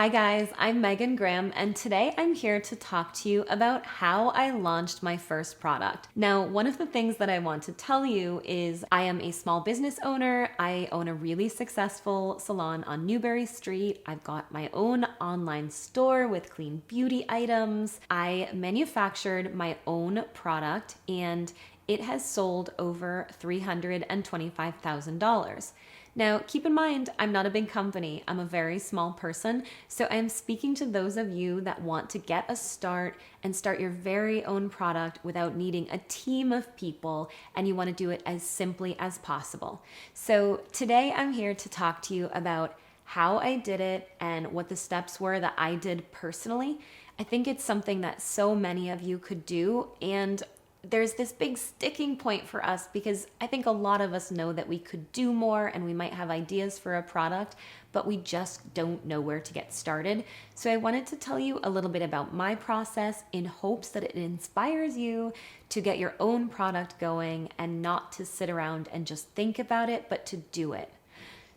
Hi guys, I'm Megan Graham, and today I'm here to talk to you about how I launched my first product. Now, one of the things that I want to tell you is I am a small business owner. I own a really successful salon on Newbury Street. I've got my own online store with clean beauty items. I manufactured my own product and it has sold over $325,000. Now, keep in mind, I'm not a big company. I'm a very small person. So I'm speaking to those of you that want to get a start and start your very own product without needing a team of people, and you want to do it as simply as possible. So today I'm here to talk to you about how I did it and what the steps were that I did personally. I think it's something that so many of you could do, and there's this big sticking point for us because I think a lot of us know that we could do more and we might have ideas for a product, but we just don't know where to get started. So I wanted to tell you a little bit about my process in hopes that it inspires you to get your own product going and not to sit around and just think about it, but to do it.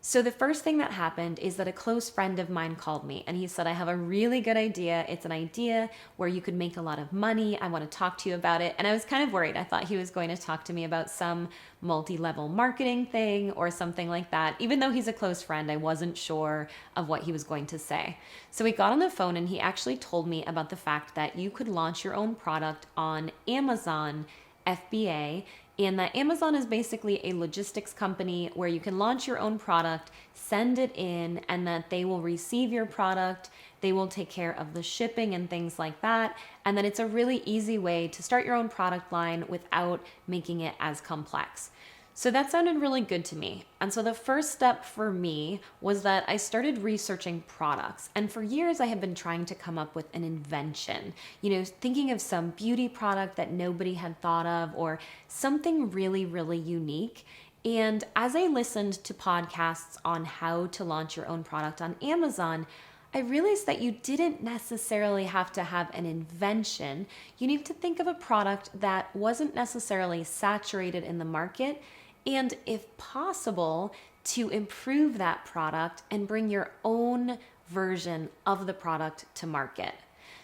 So the first thing that happened is that a close friend of mine called me and he said, I have a really good idea. It's an idea where you could make a lot of money. I want to talk to you about it. And I was kind of worried. I thought he was going to talk to me about some multi-level marketing thing or something like that. Even though he's a close friend, I wasn't sure of what he was going to say. So we got on the phone and he actually told me about the fact that you could launch your own product on Amazon FBA, and that Amazon is basically a logistics company where you can launch your own product, send it in, and that they will receive your product. They will take care of the shipping and things like that. And that it's a really easy way to start your own product line without making it as complex. So that sounded really good to me. And so the first step for me was that I started researching products. And for years, I had been trying to come up with an invention, thinking of some beauty product that nobody had thought of or something really, really unique. And as I listened to podcasts on how to launch your own product on Amazon, I realized that you didn't necessarily have to have an invention. You need to think of a product that wasn't necessarily saturated in the market, and if possible, to improve that product and bring your own version of the product to market.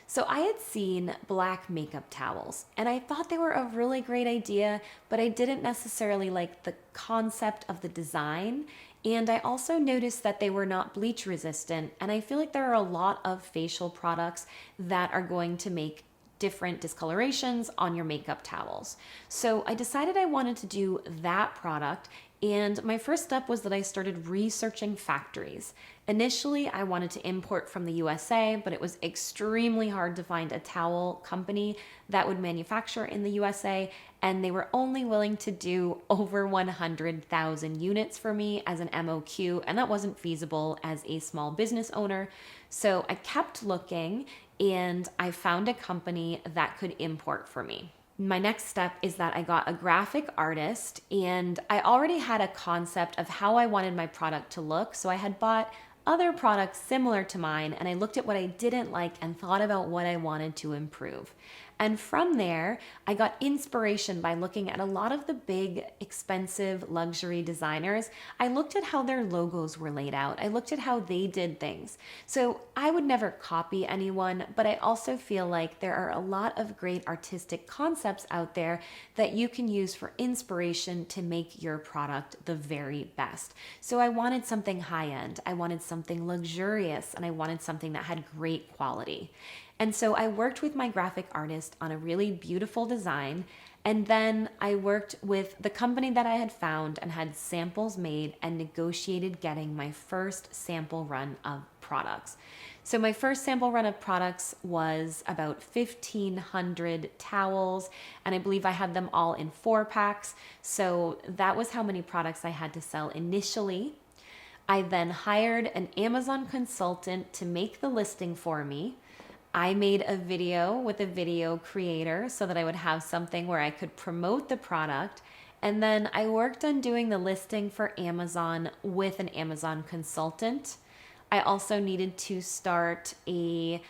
So I had seen black makeup towels and I thought they were a really great idea, but I didn't necessarily like the concept of the design. And I also noticed that they were not bleach resistant. And I feel like there are a lot of facial products that are going to make different discolorations on your makeup towels. So I decided I wanted to do that product. And my first step was that I started researching factories. Initially, I wanted to import from the USA, but it was extremely hard to find a towel company that would manufacture in the USA, and they were only willing to do over 100,000 units for me as an MOQ, and that wasn't feasible as a small business owner. So I kept looking, and I found a company that could import for me. My next step is that I got a graphic artist, and I already had a concept of how I wanted my product to look. So I had bought other products similar to mine, and I looked at what I didn't like and thought about what I wanted to improve. And from there, I got inspiration by looking at a lot of the big, expensive luxury designers. I looked at how their logos were laid out. I looked at how they did things. So I would never copy anyone, but I also feel like there are a lot of great artistic concepts out there that you can use for inspiration to make your product the very best. So I wanted something high-end. I wanted something luxurious, and I wanted something that had great quality. And so I worked with my graphic artist on a really beautiful design. And then I worked with the company that I had found and had samples made and negotiated getting my first sample run of products. So my first sample run of products was about 1,500 towels, and I believe I had them all in 4-packs. So that was how many products I had to sell initially. I then hired an Amazon consultant to make the listing for me. I made a video with a video creator so that I would have something where I could promote the product. And then I worked on doing the listing for Amazon with an Amazon consultant. I also needed to start a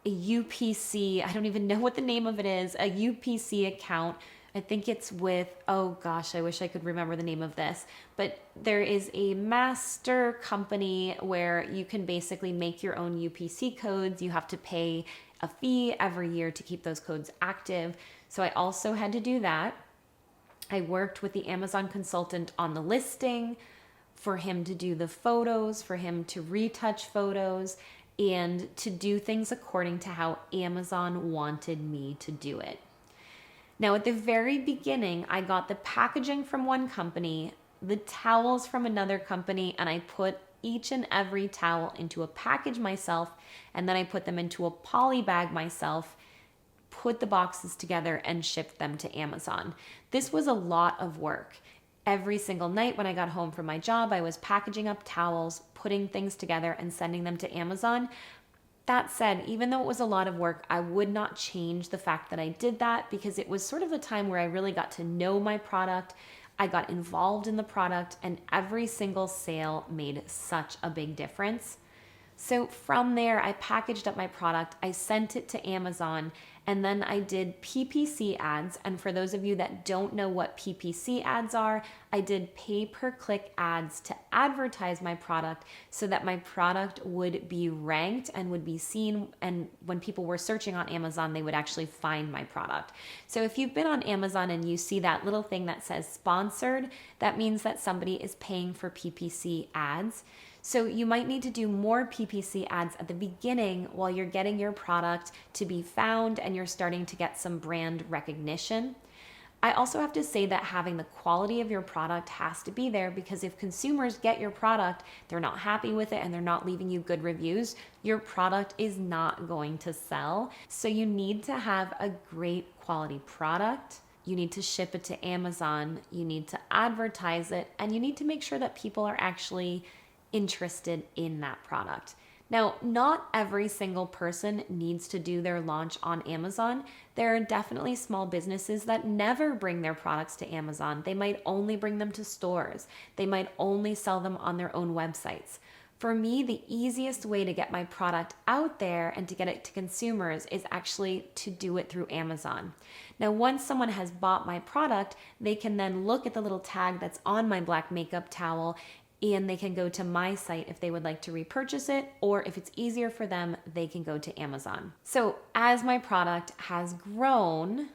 UPC, I don't even know what the name of it is, a UPC account I think it's with, oh gosh, I wish I could remember the name of this, but there is a master company where you can basically make your own UPC codes. You have to pay a fee every year to keep those codes active. So I also had to do that. I worked with the Amazon consultant on the listing for him to do the photos, for him to retouch photos, and to do things according to how Amazon wanted me to do it. Now, at the very beginning, I got the packaging from one company, the towels from another company, and I put each and every towel into a package myself, and then I put them into a poly bag myself, put the boxes together, and shipped them to Amazon. This was a lot of work. Every single night when I got home from my job, I was packaging up towels, putting things together, and sending them to Amazon. That said, even though it was a lot of work, I would not change the fact that I did that because it was sort of the time where I really got to know my product. I got involved in the product, and every single sale made such a big difference. So from there, I packaged up my product, I sent it to Amazon, and then I did PPC ads. And for those of you that don't know what PPC ads are, I did pay-per-click ads to advertise my product so that my product would be ranked and would be seen. And when people were searching on Amazon, they would actually find my product. So if you've been on Amazon and you see that little thing that says sponsored, that means that somebody is paying for PPC ads. So you might need to do more PPC ads at the beginning while you're getting your product to be found and you're starting to get some brand recognition. I also have to say that having the quality of your product has to be there, because if consumers get your product, they're not happy with it and they're not leaving you good reviews, your product is not going to sell. So you need to have a great quality product. You need to ship it to Amazon. You need to advertise it, and you need to make sure that people are actually interested in that product. Now, not every single person needs to do their launch on Amazon. There are definitely small businesses that never bring their products to Amazon. They might only bring them to stores. They might only sell them on their own websites. For me, the easiest way to get my product out there and to get it to consumers is actually to do it through Amazon. Now, once someone has bought my product, they can then look at the little tag that's on my black makeup towel, and they can go to my site if they would like to repurchase it, or if it's easier for them, they can go to Amazon. So as my product has grown,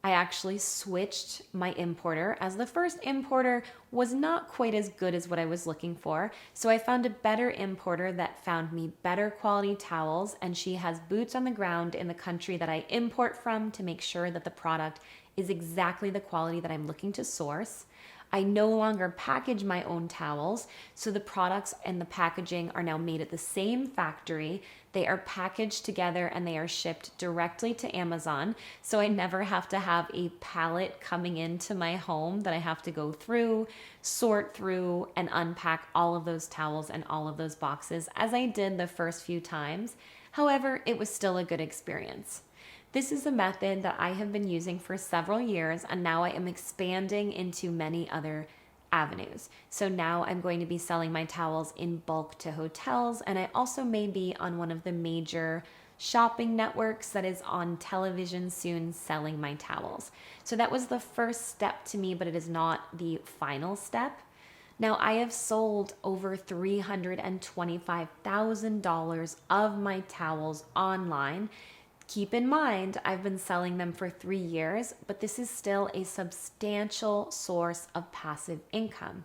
I actually switched my importer, as the first importer was not quite as good as what I was looking for. So I found a better importer that found me better quality towels, and she has boots on the ground in the country that I import from to make sure that the product is exactly the quality that I'm looking to source. I no longer package my own towels, so the products and the packaging are now made at the same factory. They are packaged together and they are shipped directly to Amazon, so I never have to have a pallet coming into my home that I have to go through, sort through, and unpack all of those towels and all of those boxes as I did the first few times. However, it was still a good experience. This is a method that I have been using for several years, and now I am expanding into many other avenues. So now I'm going to be selling my towels in bulk to hotels, and I also may be on one of the major shopping networks that is on television soon selling my towels. So that was the first step to me, but it is not the final step. Now, I have sold over $325,000 of my towels online. Keep in mind, I've been selling them for 3 years, but this is still a substantial source of passive income.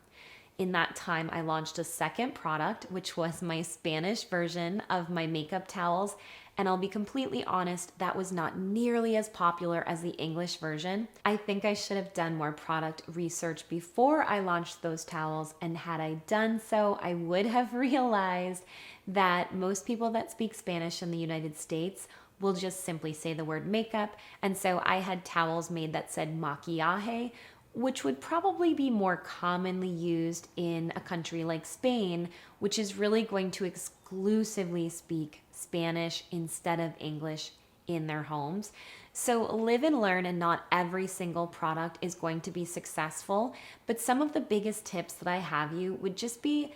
In that time, I launched a second product, which was my Spanish version of my makeup towels. And I'll be completely honest, that was not nearly as popular as the English version. I think I should have done more product research before I launched those towels. And had I done so, I would have realized that most people that speak Spanish in the United States will just simply say the word makeup. And so I had towels made that said maquillaje, which would probably be more commonly used in a country like Spain, which is really going to exclusively speak Spanish instead of English in their homes. So live and learn, and not every single product is going to be successful. But some of the biggest tips that I have you would just be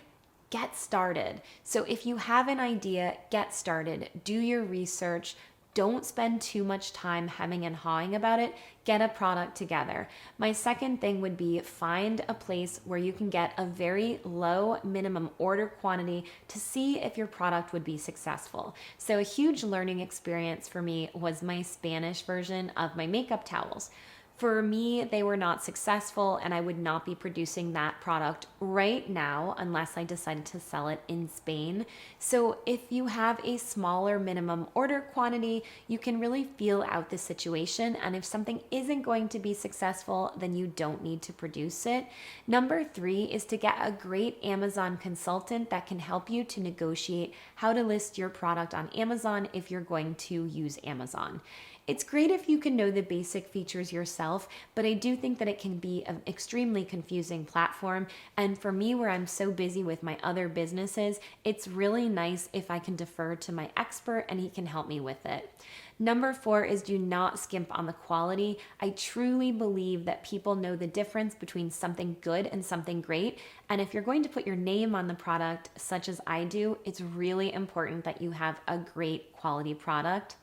get started. So if you have an idea, get started, do your research, Don't spend too much time hemming and hawing about it. Get a product together. My second thing would be find a place where you can get a very low minimum order quantity to see if your product would be successful. So a huge learning experience for me was my Spanish version of my makeup towels. For me, they were not successful, and I would not be producing that product right now unless I decided to sell it in Spain. So, if you have a smaller minimum order quantity, you can really feel out the situation. And if something isn't going to be successful, then you don't need to produce it. Number 3 is to get a great Amazon consultant that can help you to negotiate how to list your product on Amazon if you're going to use Amazon. It's great if you can know the basic features yourself, but I do think that it can be an extremely confusing platform. And for me, where I'm so busy with my other businesses, it's really nice if I can defer to my expert and he can help me with it. Number 4 is do not skimp on the quality. I truly believe that people know the difference between something good and something great. And if you're going to put your name on the product, such as I do, it's really important that you have a great quality product.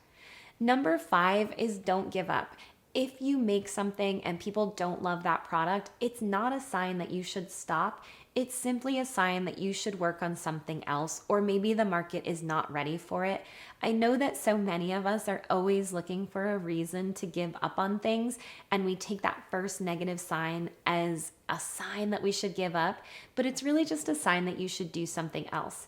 Number 5 is don't give up. If you make something and people don't love that product, it's not a sign that you should stop. It's simply a sign that you should work on something else, or maybe the market is not ready for it. I know that so many of us are always looking for a reason to give up on things, and we take that first negative sign as a sign that we should give up, but it's really just a sign that you should do something else.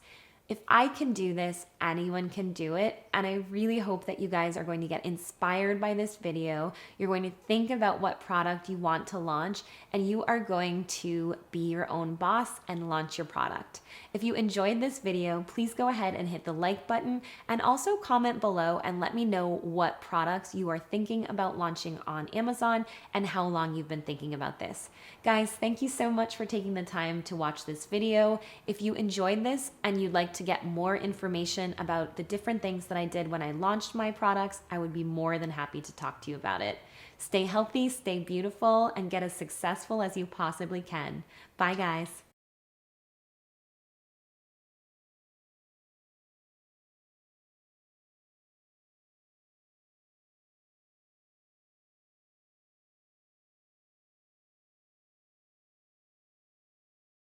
If I can do this, anyone can do it. And I really hope that you guys are going to get inspired by this video. You're going to think about what product you want to launch, and you are going to be your own boss and launch your product. If you enjoyed this video, please go ahead and hit the like button, and also comment below and let me know what products you are thinking about launching on Amazon and how long you've been thinking about this. Guys, thank you so much for taking the time to watch this video. If you enjoyed this and you'd like to get more information about the different things that I did when I launched my products, I would be more than happy to talk to you about it. Stay healthy, stay beautiful, and get as successful as you possibly can. Bye, guys.